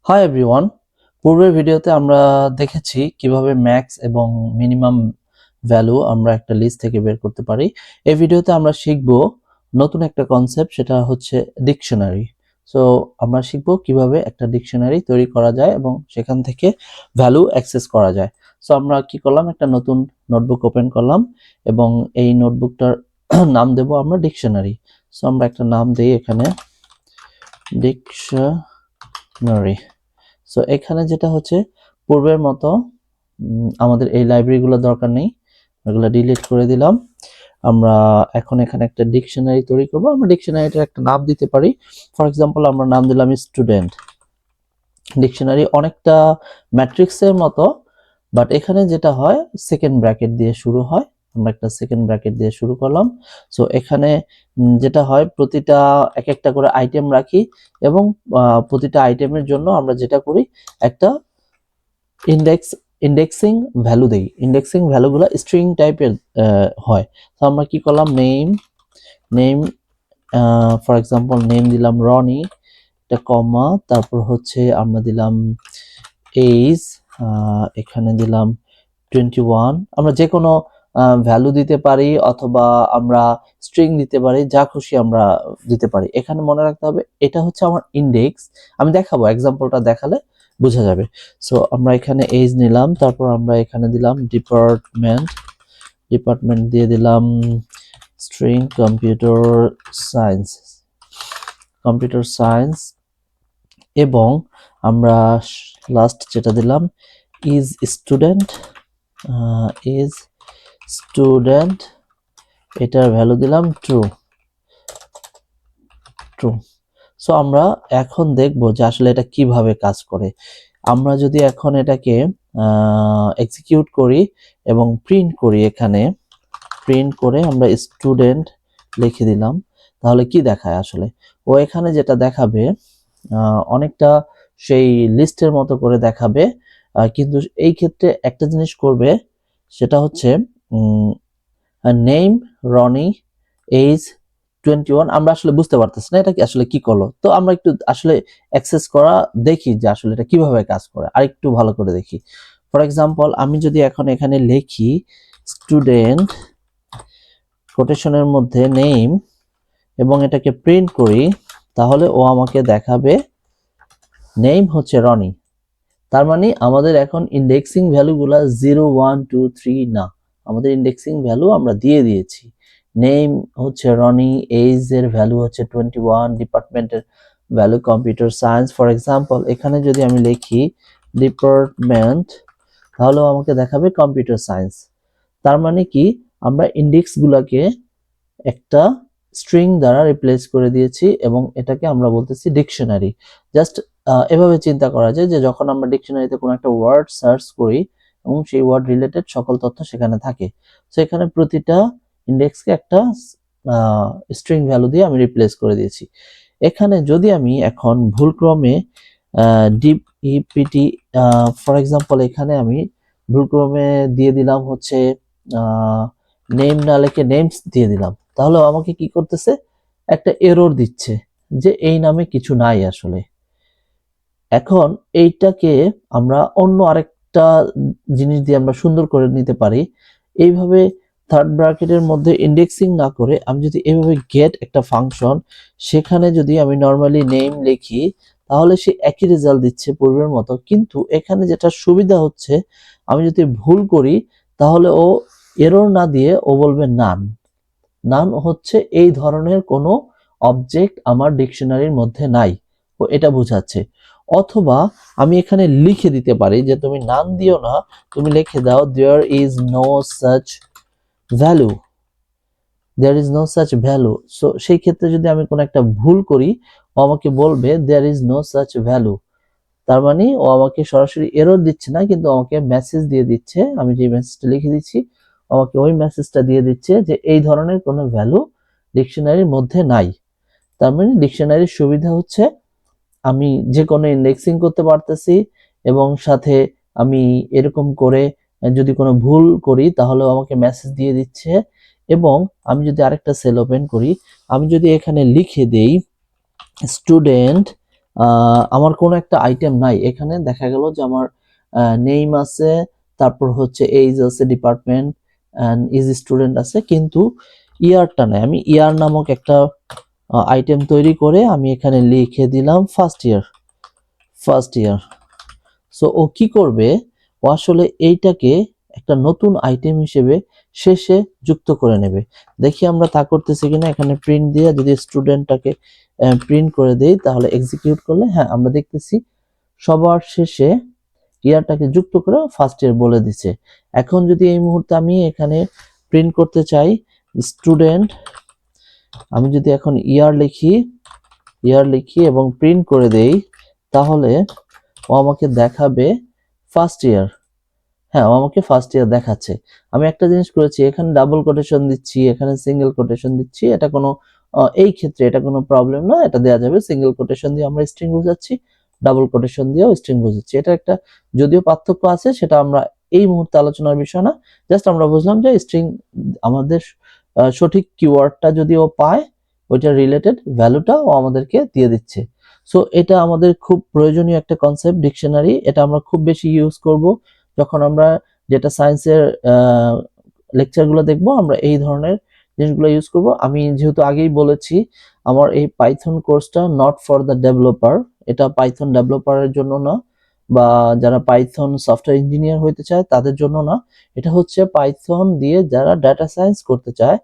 Hi everyone. পূর্বের ভিডিওতে আমরা দেখেছি কিভাবে ম্যাক্স এবং মিনিমাম ভ্যালু আমরা একটা লিস্ট থেকে বের করতে পারি। এই ভিডিওতে আমরা শিখব নতুন একটা কনসেপ্ট, সেটা হচ্ছে ডিকশনারি। সো আমরা শিখব কিভাবে একটা ডিকশনারি তৈরি করা যায় এবং সেখান থেকে ভ্যালু অ্যাক্সেস করা যায়। সো আমরা কি করলাম, একটা নতুন নোটবুক ওপেন করলাম এবং এই নোটবুকটার নাম দেব আমরা ডিকশনারি। সো আমরা একটা নাম দিই এখানে, ডিকশনারি। সো এখানে যেটা হচ্ছে পূর্বের মতো আমাদের এই লাইব্রেরিগুলো দরকার নেই, এগুলো ডিলিট করে দিলাম। আমরা এখন এখানে একটা ডিকশনারি তৈরি করব। আমরা ডিকশনারিটার একটা নাম দিতে পারি। ফর এক্সাম্পল আমরা নাম দিলাম স্টুডেন্ট। ডিকশনারি অনেকটা ম্যাট্রিক্সের মতো, বাট এখানে যেটা হয় সেকেন্ড ব্র্যাকেট দিয়ে শুরু হয়। আমরা একটা সেকেন্ড ব্র্যাকেট দিয়ে শুরু করলাম। সো এখানে যেটা হয় প্রতিটা এক একটা করে আইটেম রাখি এবং প্রতিটা আইটেমের জন্য আমরা যেটা করি একটা ইন্ডেক্সিং ভ্যালু দেই। ইন্ডেক্সিং ভ্যালুগুলো স্ট্রিং টাইপের হয়। তো আমরা কি করলাম, নেম ফর এক্সাম্পল নেম দিলাম রনি, একটা কমা, তারপর হচ্ছে আমরা দিলাম এইজ, এখানে দিলাম 21। আমরা যে কোনো ভ্যালু দিতে পারি অথবা আমরা স্ট্রিং দিতে পারি, যা খুশি আমরা দিতে পারি। এখানে মনে রাখতে হবে এটা হচ্ছে আমার ইন্ডেক্স। আমি দেখাবো, এক্সাম্পলটা দেখালে বোঝা যাবে। সো আমরা এখানে এইজ নিলাম, তারপর আমরা এখানে দিলাম ডিপার্টমেন্ট দিয়ে দিলাম স্ট্রিং কম্পিউটার সায়েন্স এবং আমরা লাস্ট যেটা দিলাম ইজ স্টুডেন্ট, এটার ভ্যালু দিলাম ট্রু। সো আমরা এখন দেখব যে আসলে এটা কিভাবে কাজ করে। আমরা যদি এখন এটাকে এক্সিকিউট করি এবং প্রিন্ট করি, এখানে প্রিন্ট করে আমরা স্টুডেন্ট লিখে দিলাম, তাহলে কি দেখায় আসলে? ও এখানে যেটা দেখাবে অনেকটা সেই লিস্টের মতো করে দেখাবে, কিন্তু এই ক্ষেত্রে একটা জিনিস করবে, সেটা হচ্ছে নেম রনি, এইজ 21। আমরা আসলে বুঝতে পারতেছি না এটা কি আসলে কি করলো। তো আমরা একটু আসলে অ্যাক্সেস করা দেখি যে আসলে এটা কিভাবে কাজ করে, আর একটু ভালো করে দেখি। ফর এক্সাম্পল আমি যদি এখন এখানে লিখি স্টুডেন্ট কোটেশনের মধ্যে নেম এবং এটাকে প্রিন্ট করি, তাহলে ও আমাকে দেখাবে নেম হচ্ছে রনি। তার মানে আমাদের এখন ইন্ডেক্সিং ভ্যালুগুলা 0 1 2 3 না, আমাদের ইন্ডেক্সিং ভ্যালু আমরা দিয়ে দিয়েছি। নেম হচ্ছে রনি, এজ এর ভ্যালু হচ্ছে 21, ডিপার্টমেন্টের value computer science. For example এখানে যদি আমি লিখি ডিপার্টমেন্ট, তাহলে আমাকে দেখাবে কম্পিউটার সায়েন্স। তার মানে কি, আমরা ইন্ডেক্স গুলাকে একটা স্ট্রিং দ্বারা রিপ্লেস করে দিয়েছি এবং এটাকে আমরা বলতেছি ডিকশনারি। জাস্ট এভাবে চিন্তা করা যায় যে যখন আমরা ডিকশনারিতে কোনো একটা ওয়ার্ড সার্চ করি এবং সেই ওয়ার্ড রিলেটেড সকল তথ্য সেখানে থাকে, তো এখানে প্রতিটা ইন্ডেক্সকে একটা স্ট্রিং ভ্যালু দিয়ে আমি রিপ্লেস করে দিয়েছি। এখানে যদি আমি এখন ভুলক্রমে ডিপিটি ফর এক্সাম্পল এখানে আমি ভুলক্রমে দিয়ে দিলাম হচ্ছে নেম না লিখে নেমস দিয়ে দিলাম, তাহলে আমাকে কি করতেছে, একটা এরর দিচ্ছে যে এই নামে কিছু নাই আসলে। এখন এইটাকে আমরা অন্য আরেকটা জিনিস দিয়ে আমরা সুন্দর করে নিতে পারি। এইভাবে থার্ড ব্র্যাকেটের মধ্যে ইন্ডেক্সিং না করে আমি যদি এইভাবে গেট একটা ফাংশন, সেখানে যদি আমি নর্মালি নেম লিখি, তাহলে সে একই রেজাল্ট দিচ্ছে পূর্বের মতো। কিন্তু এখানে যেটা সুবিধা হচ্ছে, আমি যদি ভুল করি তাহলে ও এরর না দিয়ে ও বলবে নান হচ্ছে এই ধরনের কোনো অবজেক্ট আমার ডিকশনারির মধ্যে নাই, ও এটা বোঝাচ্ছে। অথবা আমি এখানে লিখে দিতে পারি যে তুমি নান দিও না, তুমি লিখে দাও there is no such value. So সেই ক্ষেত্রে যদি আমি কোনো একটা ভুল করি, ও আমাকে বলবে there is no such value. তার মানে ও আমাকে সরাসরি এরর দিচ্ছে না, কিন্তু আমাকে মেসেজ দিয়ে দিচ্ছে। আমি যে মেসেজটা লিখে দিচ্ছি আমাকে ওই মেসেজটা দিয়ে দিচ্ছে যে এই ধরনের কোনো ভ্যালু ডিকশনারির মধ্যে নাই। তার মানে ডিকশনারির সুবিধা হচ্ছে আমি যে কোনো ইন্ডেক্সিং করতে পারতেছি এবং সাথে আমি এরকম করে যদি কোনো ভুল করি তাহলেও আমাকে মেসেজ দিয়ে দিচ্ছে। এবং আমি যদি আরেকটা সেল ওপেন করি, আমি যদি এখানে লিখে দেই স্টুডেন্ট আমার কোনো একটা আইটেম নাই, এখানে দেখা গেল যে আমার নেম আছে, তারপর হচ্ছে এইজ আছে, ডিপার্টমেন্ট এন্ড ইজ স্টুডেন্ট আছে, কিন্তু ইয়ারটা নাই। আমি ইয়ার নামক একটা আইটেম তৈরি করে আমি এখানে লিখে দিলাম ফার্স্ট ইয়ার। সো ও কি করবে, ও আসলে এইটাকে একটা নতুন আইটেম হিসেবে শেষে যুক্ত করে নেবে। দেখি আমরা তা করতেছি কিনা। এখানে প্রিন্ট দিয়ে যদি স্টুডেন্টটাকে প্রিন্ট করে দেই, তাহলে এক্সিকিউট করলে হ্যাঁ আমরা দেখতেছি সবার শেষে ইয়ারটাকে যুক্ত করে ফার্স্ট ইয়ার বলে দিচ্ছে। এখন যদি এই মুহূর্তে আমি এখানে প্রিন্ট করতে চাই স্টুডেন্ট, আমি যদি এখন ইয়ার লিখি এবং প্রিন্ট করে দেই, তাহলে ও আমাকে দেখাবে ফার্স্ট ইয়ার। হ্যাঁ, ও আমাকে ফার্স্ট ইয়ার দেখাচ্ছে। আমি একটা জিনিস করেছি, এখানে ডাবল কোটেশন দিচ্ছি, এখানে সিঙ্গেল কোটেশন দিচ্ছি, এটা কোনো এই ক্ষেত্রে এটা কোনো প্রবলেম না, এটা দেওয়া যাবে। সিঙ্গেল কোটেশন দিয়ে আমরা স্ট্রিং বোঝাচ্ছি, ডাবল কোটেশন দিয়েও স্ট্রিং বোঝাচ্ছি। এটা একটা যদিও পার্থক্য আছে, সেটা আমরা এই মুহূর্তে আলোচনার বিষয় না। জাস্ট আমরা বুঝলাম যে স্ট্রিং আমাদের সঠিক কিওয়ার্ডটা যদি ও পায়, ওইটা রিলেটেড ভ্যালুটা ও আমাদেরকে দিয়ে দিচ্ছে। সো এটা আমাদের খুব প্রয়োজনীয় একটা কনসেপ্ট ডিকশনারি। এটা আমরা খুব বেশি ইউজ করব যখন আমরা ডেটা সায়েন্সের লেকচারগুলো দেখব, আমরা এই ধরনের জিনিসগুলো ইউজ করব। আমি যেহেতু আগেই বলেছি, আমার এই পাইথন কোর্সটা নট ফর দ্য ডেভেলপার, এটা পাইথন ডেভেলপারের জন্য না, বা যারা পাইথন সফটওয়্যার ইঞ্জিনিয়ার হতে চায় তাদের জন্য না। এটা হচ্ছে পাইথন দিয়ে যারা ডাটা সায়েন্স করতে চায়,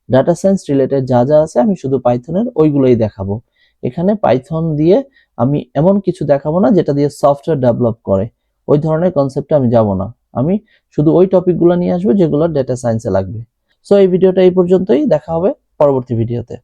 ডাটা সায়েন্স রিলেটেড যা যা আছে আমি শুধু পাইথনের ওইগুলোই দেখাবো। এখানে পাইথন দিয়ে আমি এমন কিছু দেখাবো না যেটা দিয়ে সফটওয়্যার ডেভেলপ করে, ওই ধরনের কনসেপ্টে আমি যাব না। আমি শুধু ওই টপিকগুলো নিয়ে আসবো যেগুলো ডেটা সায়েন্সে লাগবে। সো এই ভিডিওটা এই পর্যন্তই, দেখা হবে পরবর্তী ভিডিওতে।